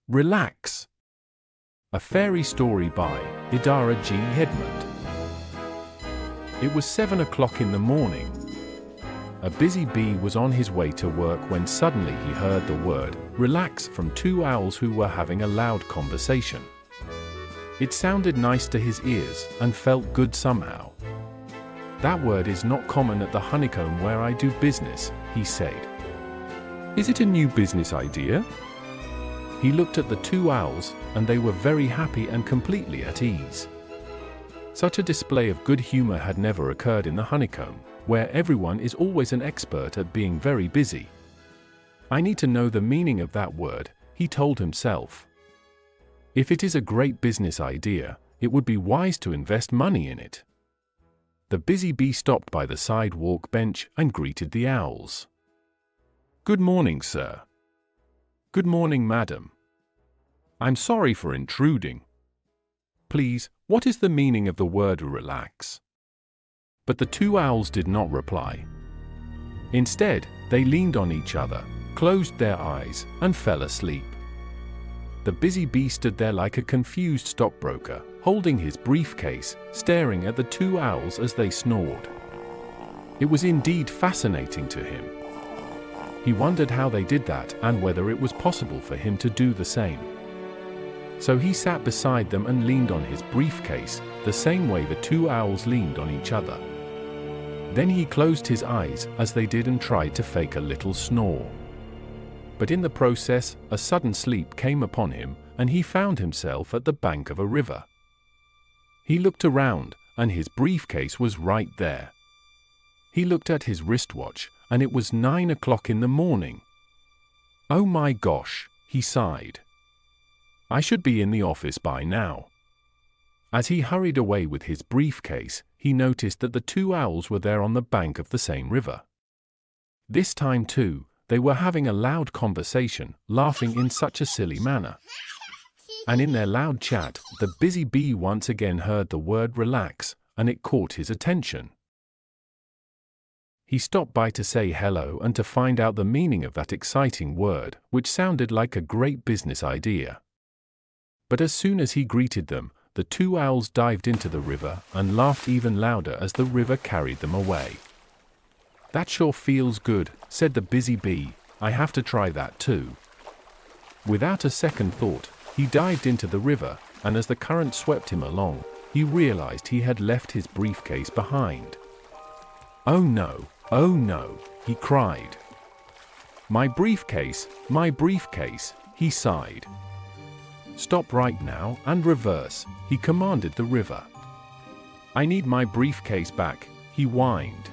Relax. A fairy story by Idara G. Hedmond. It was 7 o'clock in the morning. A busy bee was on his way to work when suddenly he heard the word relax from two owls who were having a loud conversation. It sounded nice to his ears and felt good somehow. That word is not common at the honeycomb where I do business, he said. Is it a new business idea? He looked at the two owls, and they were very happy and completely at ease. Such a display of good humor had never occurred in the honeycomb, where everyone is always an expert at being very busy. I need to know the meaning of that word, he told himself. If it is a great business idea, it would be wise to invest money in it. The busy bee stopped by the sidewalk bench and greeted the owls. Good morning, sir. Good morning, madam. I'm sorry for intruding. Please, what is the meaning of the word relax? But the two owls did not reply. Instead, they leaned on each other, closed their eyes, and fell asleep. The busy bee stood there like a confused stockbroker, holding his briefcase, staring at the two owls as they snored. It was indeed fascinating to him. He wondered how they did that and whether it was possible for him to do the same. So he sat beside them and leaned on his briefcase, the same way the two owls leaned on each other. Then he closed his eyes as they did and tried to fake a little snore. But in the process, a sudden sleep came upon him, and he found himself at the bank of a river. He looked around, and his briefcase was right there. He looked at his wristwatch, and it was 9 o'clock in the morning. Oh my gosh, he sighed. I should be in the office by now. As he hurried away with his briefcase, he noticed that the two owls were there on the bank of the same river. This time too, they were having a loud conversation, laughing in such a silly manner. And in their loud chat, the busy bee once again heard the word relax, and it caught his attention. He stopped by to say hello and to find out the meaning of that exciting word, which sounded like a great business idea. But as soon as he greeted them, the two owls dived into the river and laughed even louder as the river carried them away. That sure feels good, said the busy bee. I have to try that too. Without a second thought, he dived into the river, and as the current swept him along, he realized he had left his briefcase behind. Oh no, he cried. My briefcase, he sighed. Stop right now and reverse, he commanded the river. I need my briefcase back, he whined.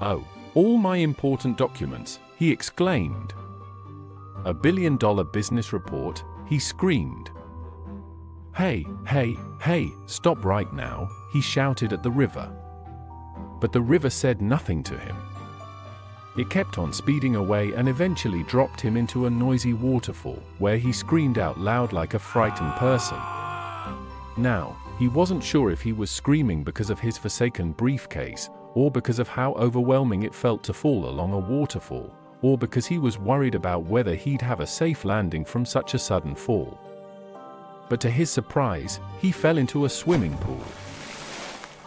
Oh, all my important documents, he exclaimed. $1 billion business report, he screamed. Hey, stop right now, he shouted at the river. But the river said nothing to him. It kept on speeding away and eventually dropped him into a noisy waterfall, where he screamed out loud like a frightened person. Now, he wasn't sure if he was screaming because of his forsaken briefcase, or because of how overwhelming it felt to fall along a waterfall, or because he was worried about whether he'd have a safe landing from such a sudden fall. But to his surprise, he fell into a swimming pool.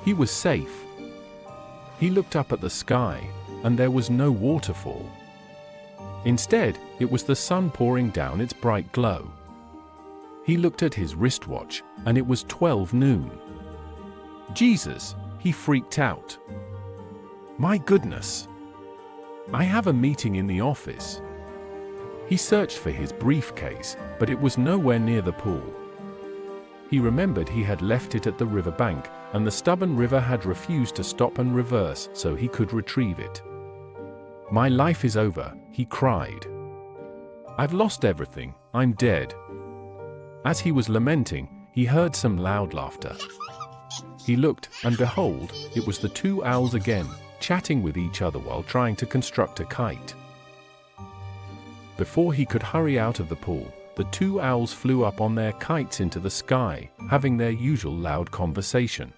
He was safe. He looked up at the sky, and there was no waterfall. Instead, it was the sun pouring down its bright glow. He looked at his wristwatch, and it was 12 noon. Jesus, he freaked out. My goodness! I have a meeting in the office. He searched for his briefcase, but it was nowhere near the pool. He remembered he had left it at the riverbank, and the stubborn river had refused to stop and reverse so he could retrieve it. My life is over, he cried. I've lost everything, I'm dead. As he was lamenting, he heard some loud laughter. He looked, and behold, it was the two owls again, chatting with each other while trying to construct a kite. Before he could hurry out of the pool, the two owls flew up on their kites into the sky, having their usual loud conversation.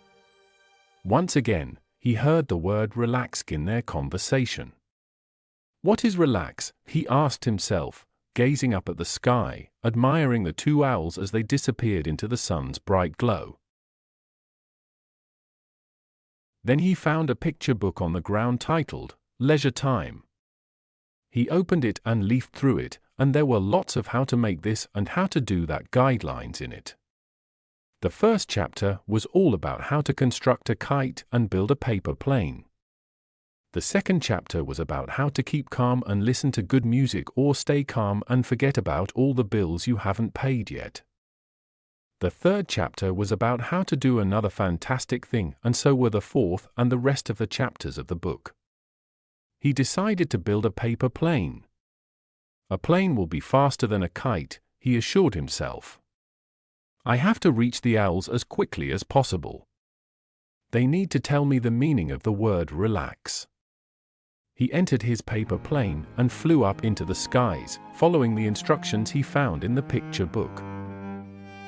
Once again, he heard the word relax in their conversation. What is relax? He asked himself, gazing up at the sky, admiring the two owls as they disappeared into the sun's bright glow. Then he found a picture book on the ground titled, Leisure Time. He opened it and leafed through it, and there were lots of how to make this and how to do that guidelines in it. The first chapter was all about how to construct a kite and build a paper plane. The second chapter was about how to keep calm and listen to good music or stay calm and forget about all the bills you haven't paid yet. The third chapter was about how to do another fantastic thing, and so were the fourth and the rest of the chapters of the book. He decided to build a paper plane. A plane will be faster than a kite, he assured himself. I have to reach the owls as quickly as possible. They need to tell me the meaning of the word relax. He entered his paper plane and flew up into the skies, following the instructions he found in the picture book.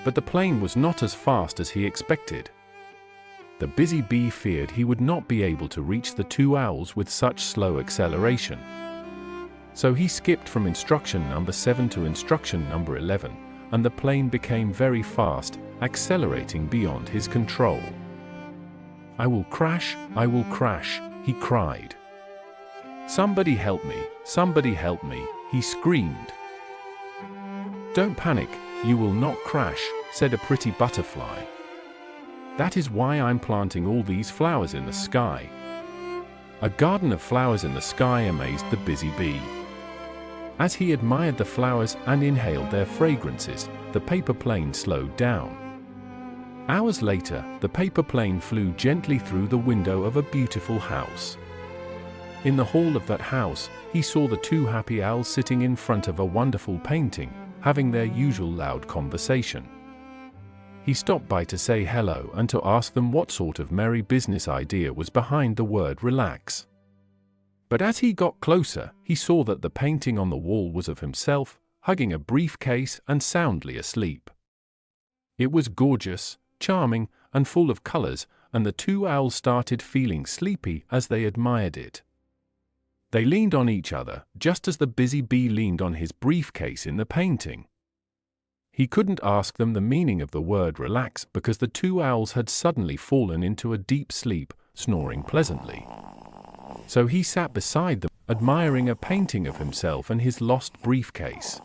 But the plane was not as fast as he expected. The busy bee feared he would not be able to reach the two owls with such slow acceleration. So he skipped from instruction number 7 to instruction number 11, and the plane became very fast, accelerating beyond his control. I will crash, he cried. Somebody help me, he screamed. Don't panic, you will not crash, said a pretty butterfly. That is why I'm planting all these flowers in the sky. A garden of flowers in the sky amazed the busy bee. As he admired the flowers and inhaled their fragrances, the paper plane slowed down. Hours later, the paper plane flew gently through the window of a beautiful house. In the hall of that house, he saw the two happy owls sitting in front of a wonderful painting, having their usual loud conversation. He stopped by to say hello and to ask them what sort of merry business idea was behind the word relax. But as he got closer, he saw that the painting on the wall was of himself, hugging a briefcase and soundly asleep. It was gorgeous, charming, and full of colors, and the two owls started feeling sleepy as they admired it. They leaned on each other, just as the busy bee leaned on his briefcase in the painting. He couldn't ask them the meaning of the word relax because the two owls had suddenly fallen into a deep sleep, snoring pleasantly. So he sat beside them, admiring a painting of himself and his lost briefcase.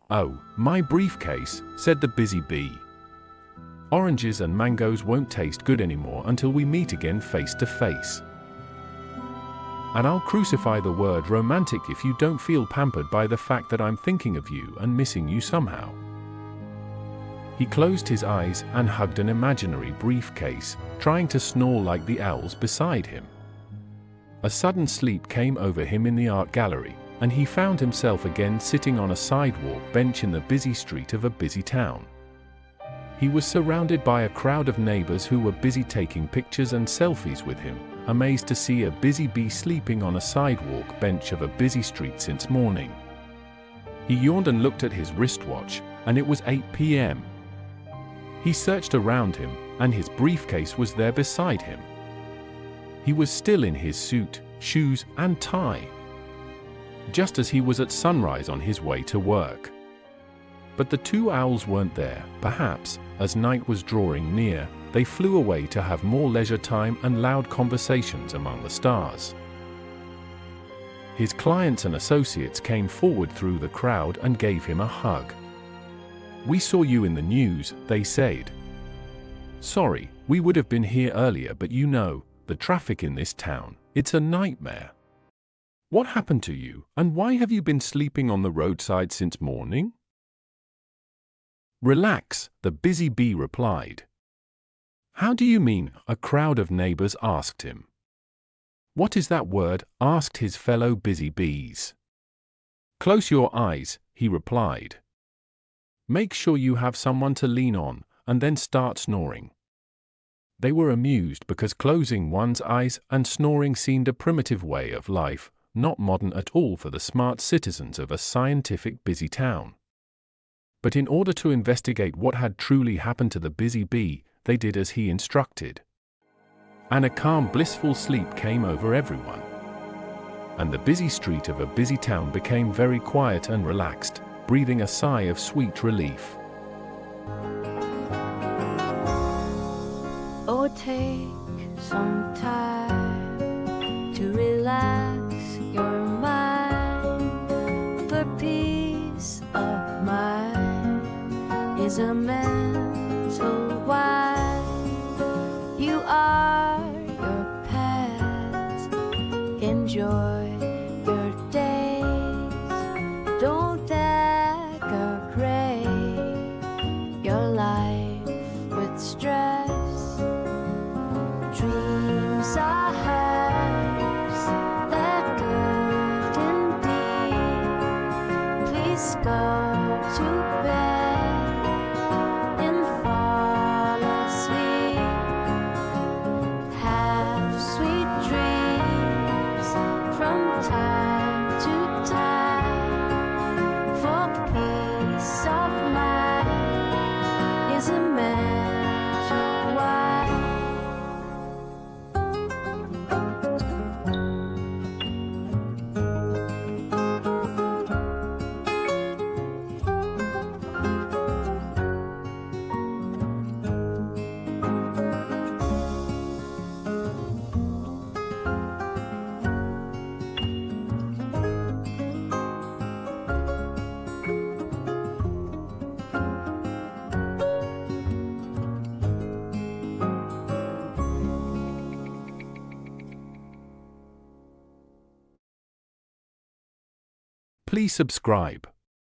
Oh, my briefcase, said the busy bee. Oranges and mangoes won't taste good anymore until we meet again face to face. And I'll crucify the word romantic if you don't feel pampered by the fact that I'm thinking of you and missing you somehow. He closed his eyes and hugged an imaginary briefcase, trying to snore like the owls beside him. A sudden sleep came over him in the art gallery, and he found himself again sitting on a sidewalk bench in the busy street of a busy town. He was surrounded by a crowd of neighbors who were busy taking pictures and selfies with him, amazed to see a busy bee sleeping on a sidewalk bench of a busy street since morning. He yawned and looked at his wristwatch, and it was 8 p.m. He searched around him, and his briefcase was there beside him. He was still in his suit, shoes, and tie, just as he was at sunrise on his way to work. But the two owls weren't there. Perhaps, as night was drawing near, they flew away to have more leisure time and loud conversations among the stars. His clients and associates came forward through the crowd and gave him a hug. We saw you in the news, they said. Sorry, we would have been here earlier, but you know, the traffic in this town, it's a nightmare. What happened to you, and why have you been sleeping on the roadside since morning? Relax, the busy bee replied. How do you mean? A crowd of neighbors asked him. What is that word? Asked his fellow busy bees. Close your eyes, he replied. Make sure you have someone to lean on, and then start snoring. They were amused because closing one's eyes and snoring seemed a primitive way of life, not modern at all for the smart citizens of a scientific busy town. But in order to investigate what had truly happened to the busy bee, they did as he instructed. And a calm, blissful sleep came over everyone. and the busy street of a busy town became very quiet and relaxed, breathing a sigh of sweet relief. Oh, take some time to relax your mind. For peace of mind is a mental wine. You are your pet. Enjoy your days. Don't decorate your life with stress. Dreams are hers, they're good indeed. Please go to bed and fall asleep. Have sweet dreams from time to time. For peace of mind is a mental wine. Please subscribe.